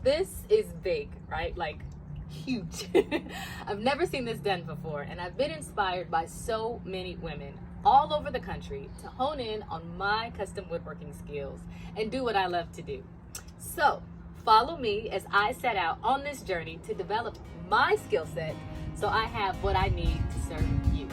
this is big, right? Like huge. I've never seen this done before, and I've been inspired by so many women all over the country to hone in on my custom woodworking skills and do what I love to do. So follow me as I set out on this journey to develop my skill set so I have what I need to serve you.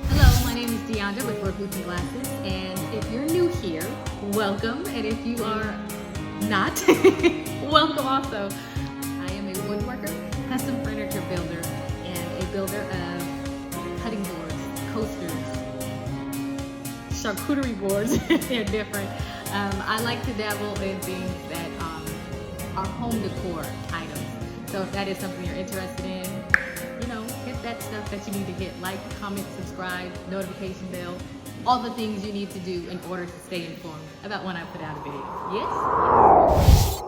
Hello, my name is Deandra with Work Boots and Glasses, and if you're new here, welcome, and if you are not, welcome also. I am a woodworker, custom furniture builder, and a builder of cutting boards, coasters, charcuterie boards. They're different. I like to dabble in things that are home decor items. So if that is something you're interested in, hit that stuff that you need to hit. Like, comment, subscribe, notification bell, all the things you need to do in order to stay informed about when I put out a video. Yes?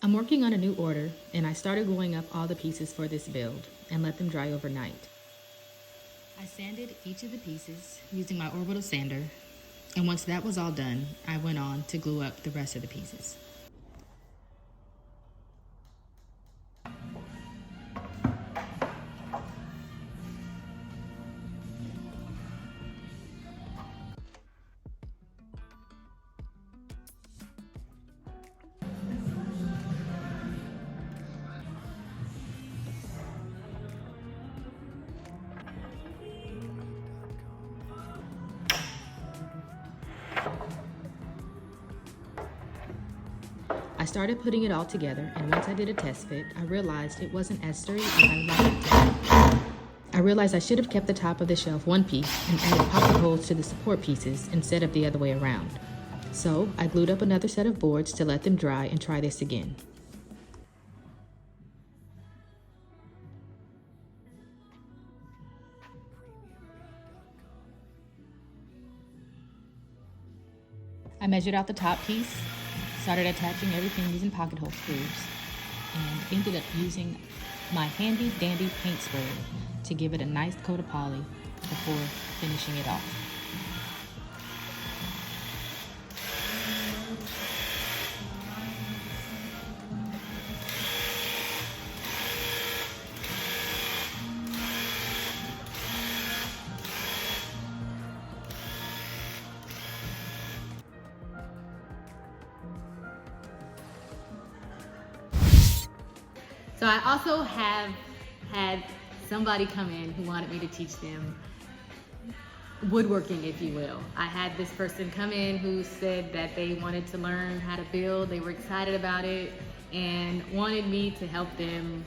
I'm working on a new order, and I started gluing up all the pieces for this build and let them dry overnight. I sanded each of the pieces using my orbital sander, and once that was all done, I went on to glue up the rest of the pieces. I started putting it all together, and once I did a test fit, I realized it wasn't as sturdy as I wanted it to be. I realized I should have kept the top of the shelf one piece and added pocket holes to the support pieces instead of the other way around. So I glued up another set of boards to let them dry and try this again. I measured out the top piece, started attaching everything using pocket hole screws, and ended up using my handy dandy paint spray to give it a nice coat of poly before finishing it off. So I also have had somebody come in who wanted me to teach them woodworking, if you will. I had this person come in who said that they wanted to learn how to build, they were excited about it, and wanted me to help them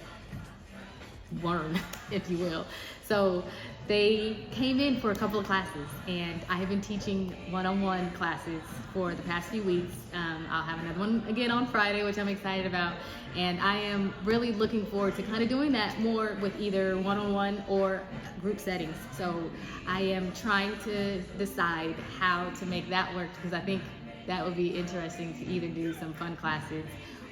learn, if you will. So they came in for a couple of classes, and I have been teaching one-on-one classes for the past few weeks. I'll have another one again on Friday, which I'm excited about, and I am really looking forward to kind of doing that more with either one-on-one or group settings. So I am trying to decide how to make that work, because I think that would be interesting to either do some fun classes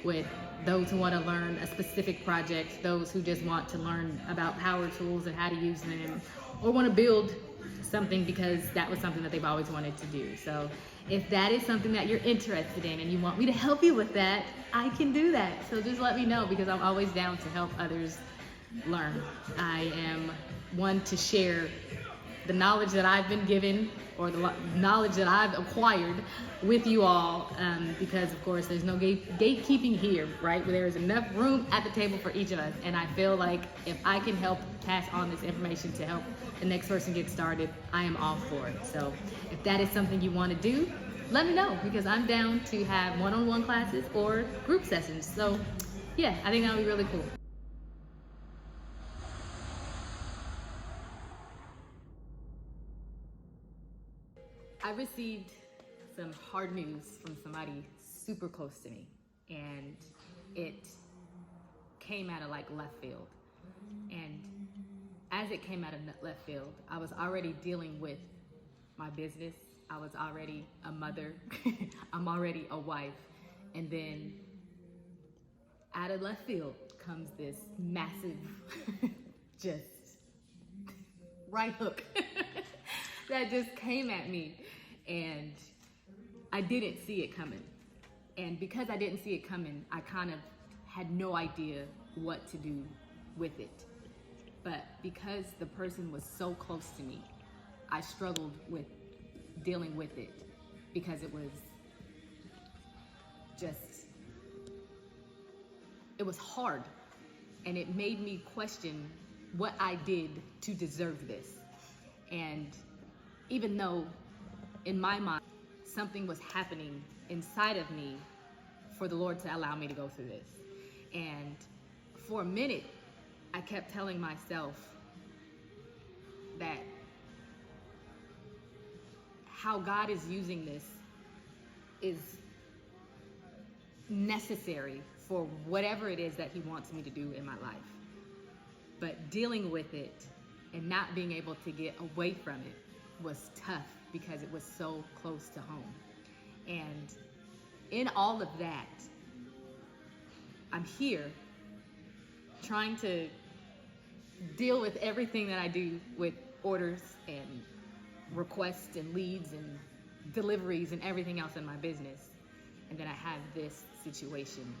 with those who want to learn a specific project, those who just want to learn about power tools and how to use them, or want to build something because that was something that they've always wanted to do. So if that is something that you're interested in and you want me to help you with that, I can do that. So just let me know, because I'm always down to help others learn. I am one to share the knowledge that I've been given, or the knowledge that I've acquired with you all, because of course there's no gatekeeping here, right? There is enough room at the table for each of us, and I feel like if I can help pass on this information to help the next person get started, I am all for it. So if that is something you want to do, let me know, because I'm down to have one-on-one classes or group sessions. So yeah, I think that would be really cool. I received some hard news from somebody super close to me, and it came out of like left field. And as it came out of left field, I was already dealing with my business. I was already a mother. I'm already a wife. And then out of left field comes this massive, just right hook that just came at me, and I didn't see it coming. And because I didn't see it coming, I kind of had no idea what to do with it. But because the person was so close to me, I struggled with dealing with it because it was just, it was hard, and it made me question what I did to deserve this. And even though in my mind something was happening inside of me for the Lord to allow me to go through this, and for a minute I kept telling myself that how God is using this is necessary for whatever it is that he wants me to do in my life. But dealing with it and not being able to get away from it was tough because it was so close to home. And in all of that, I'm here trying to deal with everything that I do with orders and requests and leads and deliveries and everything else in my business. And then I have this situation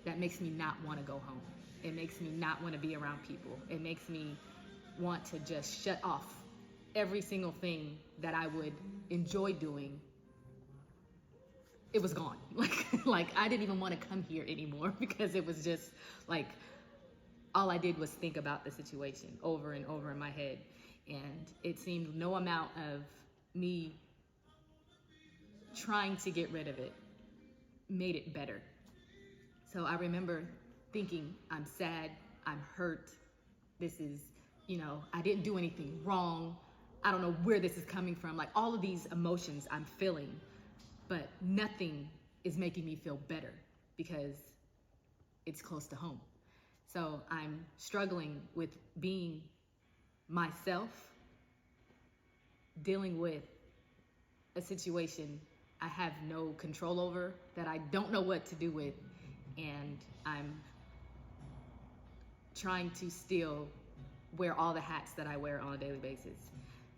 that makes me not want to go home. It makes me not want to be around people. It makes me want to just shut off every single thing that I would enjoy doing. It was gone. Like I didn't even want to come here anymore because it was just like all I did was think about the situation over and over in my head. And it seemed no amount of me trying to get rid of it made it better. So I remember thinking, I'm sad, I'm hurt. This is, I didn't do anything wrong. I don't know where this is coming from. Like all of these emotions I'm feeling, but nothing is making me feel better because it's close to home. So I'm struggling with being myself, dealing with a situation I have no control over, that I don't know what to do with, and I'm trying to still wear all the hats that I wear on a daily basis.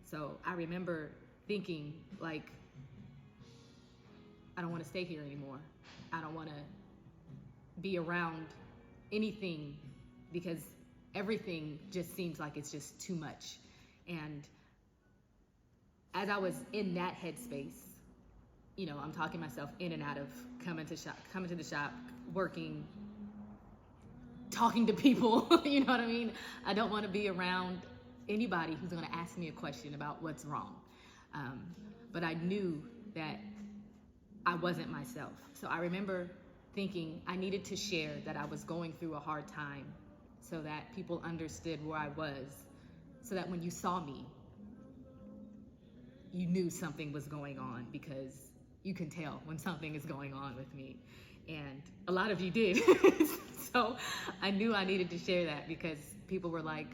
So I remember thinking, like, I don't want to stay here anymore. I don't want to be around anything because everything just seems like it's just too much. And as I was in that headspace, I'm talking myself in and out of coming to the shop, working, talking to people, you know what I mean? I don't want to be around anybody who's going to ask me a question about what's wrong. But I knew that I wasn't myself. So I remember thinking I needed to share that I was going through a hard time so that people understood where I was, so that when you saw me, you knew something was going on, because you can tell when something is going on with me. And a lot of you did. So I knew I needed to share that because people were like,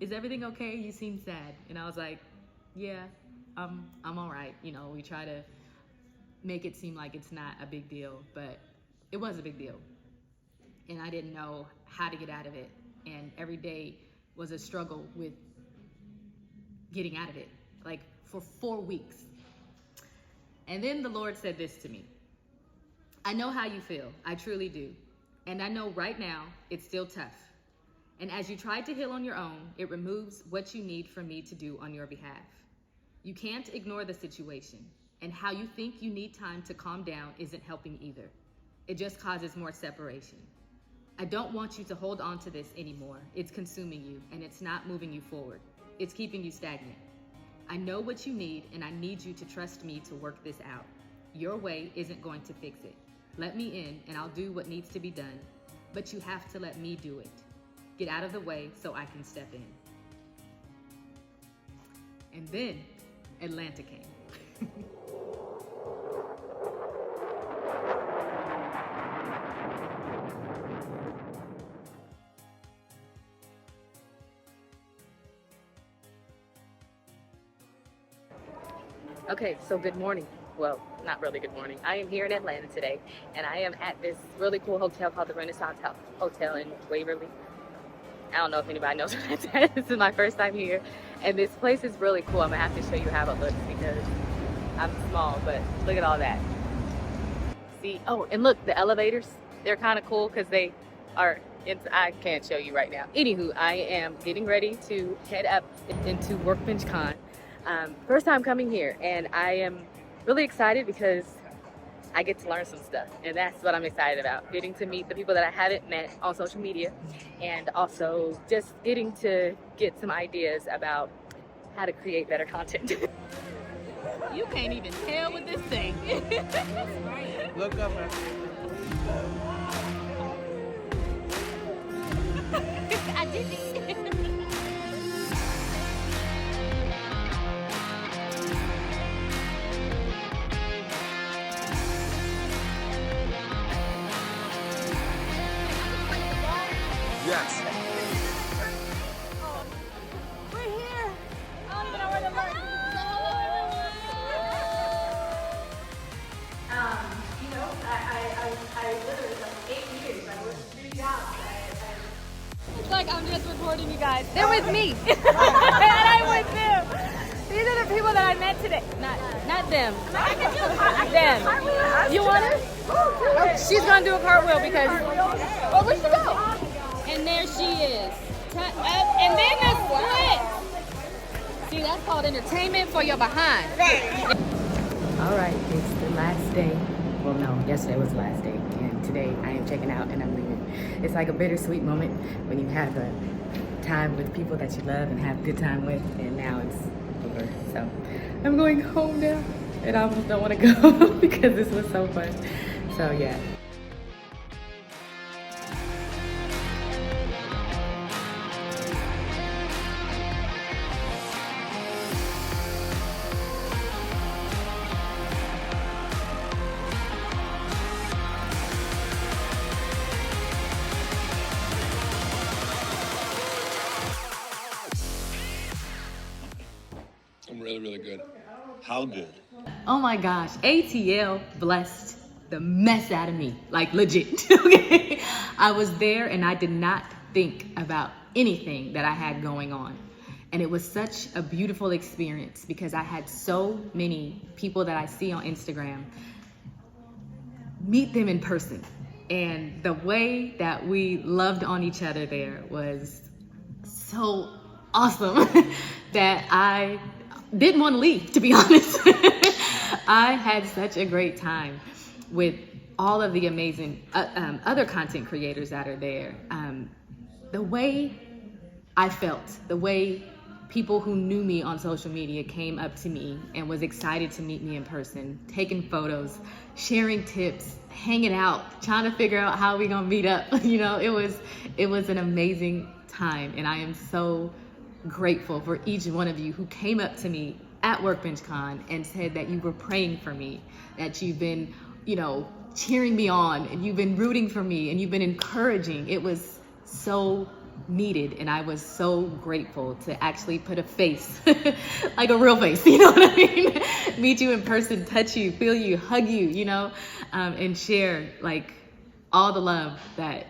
is everything okay? You seem sad. And I was like, yeah, I'm all right. We try to make it seem like it's not a big deal, but it was a big deal. And I didn't know how to get out of it. And every day was a struggle with getting out of it, like for 4 weeks. And then the Lord said this to me: I know how you feel, I truly do. And I know right now it's still tough. And as you try to heal on your own, it removes what you need from me to do on your behalf. You can't ignore the situation, and how you think you need time to calm down isn't helping either. It just causes more separation. I don't want you to hold on to this anymore. It's consuming you, and it's not moving you forward. It's keeping you stagnant. I know what you need, and I need you to trust me to work this out. Your way isn't going to fix it. Let me in, and I'll do what needs to be done, but you have to let me do it. Get out of the way so I can step in. And then Atlanta came. Okay, so good morning. Well, not really good morning. I am here in Atlanta today, and I am at this really cool hotel called the Renaissance Hotel in Waverly. I don't know if anybody knows what that's at. This is my first time here, and this place is really cool. I'm gonna have to show you how it looks because I'm small, but look at all that. See, oh, and look, the elevators, they're kind of cool because they are, I can't show you right now. Anywho, I am getting ready to head up into WorkbenchCon. First time coming here, and I am really excited because I get to learn some stuff, and that's what I'm excited about. Getting to meet the people that I haven't met on social media, and also just getting to get some ideas about how to create better content. You can't even tell with this thing. Look up, man. I did it. Yes. We're here. I don't even know where to look. You know, I literally like 8 years. I worked 3 jobs. It's like I'm just recording you guys. They're with me, and I'm with them. These are the people that I met today. Not them. Them. You want her? Oh, she's gonna do a cartwheel because. Oh, where'd she go? And there she is. And then the split. See, that's called entertainment for your behind. All right, it's the last day. Well, no, yesterday was the last day, and today I am checking out and I'm leaving. It's like a bittersweet moment when you have a time with people that you love and have a good time with, and now it's over. So I'm going home now, and I almost don't want to go because this was so fun. So yeah. I'm really, really good. How good? Oh my gosh, ATL blessed the mess out of me, like legit. Okay, I was there and I did not think about anything that I had going on. And it was such a beautiful experience because I had so many people that I see on Instagram meet them in person. And the way that we loved on each other there was so awesome that I didn't want to leave, to be honest. I had such a great time with all of the amazing other content creators that are there. The way I felt, the way people who knew me on social media came up to me and was excited to meet me in person, taking photos, sharing tips, hanging out, trying to figure out how we gonna meet up. You know, it was an amazing time, and I am so grateful for each one of you who came up to me at WorkbenchCon and said that you were praying for me, that you've been, you know, cheering me on, and you've been rooting for me, and you've been encouraging. It was so needed, and I was so grateful to actually put a face, like a real face, you know what I mean? Meet you in person, touch you, feel you, hug you, you know, and share like all the love that,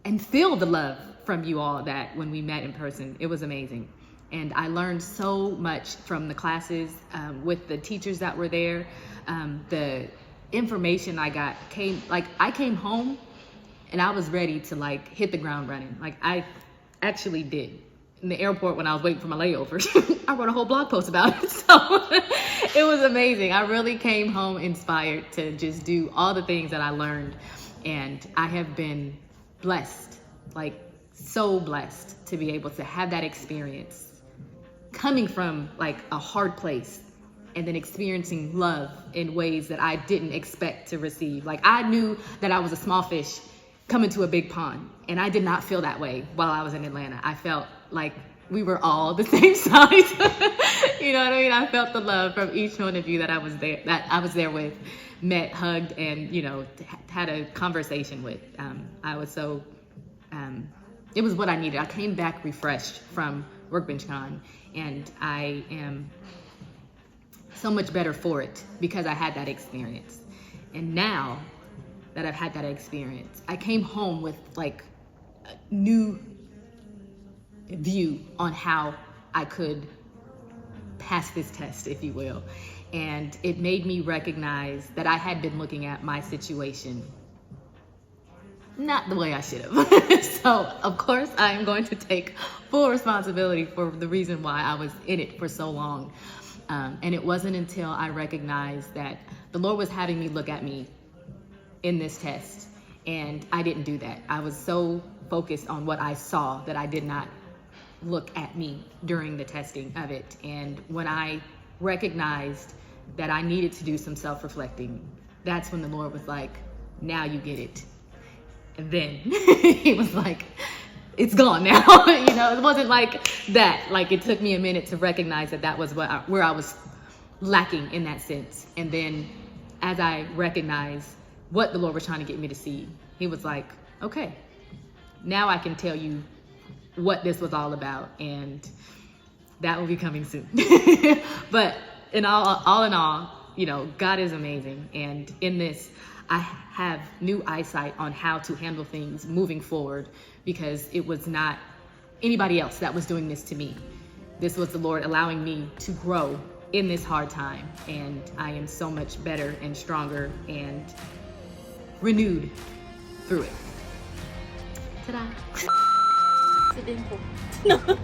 and feel the love from you all that when we met in person. It was amazing. And I learned so much from the classes, with the teachers that were there. The information I got I came home and I was ready to like hit the ground running. Like I actually did. In the airport when I was waiting for my layover, I wrote a whole blog post about it. So it was amazing. I really came home inspired to just do all the things that I learned. And I have been blessed, like so blessed to be able to have that experience coming from like a hard place and then experiencing love in ways that I didn't expect to receive. Like I knew that I was a small fish coming to a big pond, and I did not feel that way while I was in Atlanta. I felt like we were all the same size. You know what I mean? I felt the love from each one of you that I was there with, met, hugged, and, you know, had a conversation with. I was so, it was what I needed. I came back refreshed from WorkbenchCon, and I am so much better for it because I had that experience. And now that I've had that experience, I came home with like a new view on how I could pass this test, if you will. And it made me recognize that I had been looking at my situation not the way I should have. So, of course, I am going to take full responsibility for the reason why I was in it for so long. And it wasn't until I recognized that the Lord was having me look at me in this test, and I didn't do that. I was so focused on what I saw that I did not look at me during the testing of it. And when I recognized that I needed to do some self-reflecting, that's when the Lord was like, now you get it. And then he was like, it's gone now. It wasn't like that. Like, it took me a minute to recognize that that was where I was lacking in that sense. And then as I recognized what the Lord was trying to get me to see, he was like, okay, now I can tell you what this was all about. And that will be coming soon. But all in all, God is amazing. And in this, I have new eyesight on how to handle things moving forward, because it was not anybody else that was doing this to me. This was the Lord allowing me to grow in this hard time. And I am so much better and stronger and renewed through it. Ta-da. Accidental.